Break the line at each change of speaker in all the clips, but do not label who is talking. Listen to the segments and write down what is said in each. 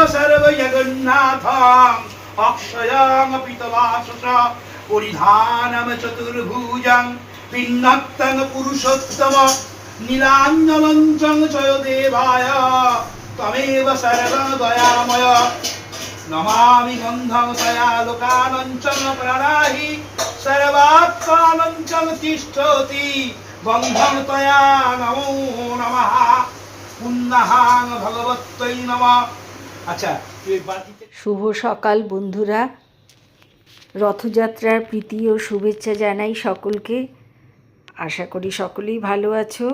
सर्वजगन्नाथं अक्षयं पीतवासस परिधानं चतुर्भुजं पिन्नक्तं पुरुषोत्तम नीलाञ्जनं च देवाय त्वमेव सर्वदयामय नमामि गन्धं तयालोकानञ्चं प्रणराहि सर्वात्मानं तिष्ठति गन्धं तया नमो नमः पुन्नहां भगवत्यै नमः। আচ্ছা
শুভ সকাল বন্ধুরা, রথযাত্রার প্রীতি ও শুভেচ্ছা জানাই সকলকে। আশা করি সকলেই ভালো আছো।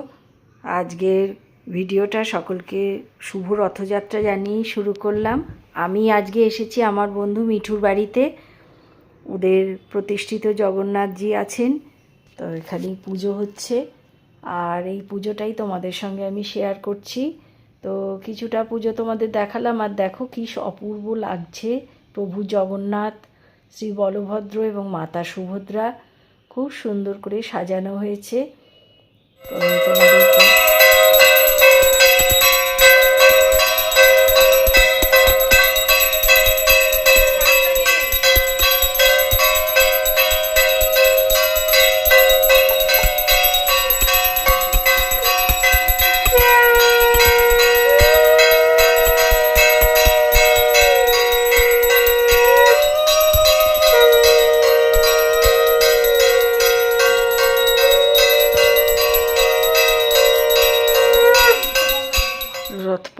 আজকের ভিডিওটা সকলকে শুভ রথযাত্রা জানিয়েই শুরু করলাম। আমি আজকে এসেছি আমার বন্ধু মিঠুর বাড়িতে। ওদের প্রতিষ্ঠিত জগন্নাথজি আছেন, তো এখানেই পুজো হচ্ছে, আর এই পুজোটাই তোমাদের সঙ্গে আমি শেয়ার করছি। তো কিছুটা পুজো তোমাদের দেখালাম, আর দেখো কি অপূর্ব লাগছে। প্রভু জগন্নাথ, শ্রী বলভদ্র এবং মাতা সুভদ্রা খুব সুন্দর করে সাজানো হয়েছে। তো তোমাদের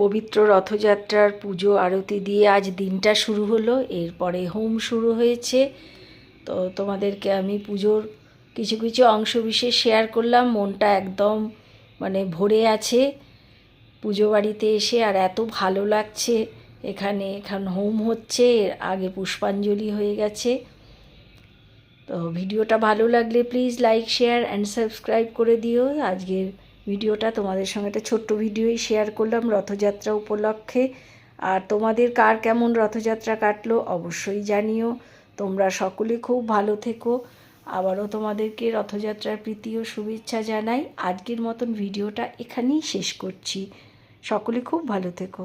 পবিত্র রথযাত্রার পুজো আরতি দিয়ে আজ দিনটা শুরু হলো। এরপরে হোম শুরু হয়েছে। তো তোমাদেরকে আমি পুজোর কিছু কিছু অংশ বিশেষ শেয়ার করলাম। মনটা একদম ভরে আছে পুজো বাড়িতে এসে, আর এত ভালো লাগছে। এখন হোম হচ্ছে, আগে পুষ্পাঞ্জলি হয়ে গেছে। তো ভিডিওটা ভালো লাগলে please like, share and subscribe করে দিও। আজকের ভিডিওটা তোমাদের সঙ্গে একটা ছোট্ট ভিডিওই শেয়ার করলাম রথযাত্রা উপলক্ষে। আর তোমাদের কার কেমন রথযাত্রা কাটলো অবশ্যই জানিও। তোমরা সকলে খুব ভালো থেকো। আবারও তোমাদেরকে রথযাত্রার প্রীতি ও শুভেচ্ছা জানাই। আজকের মতন ভিডিওটা এখানেই শেষ করছি। সকলে খুব ভালো থেকো।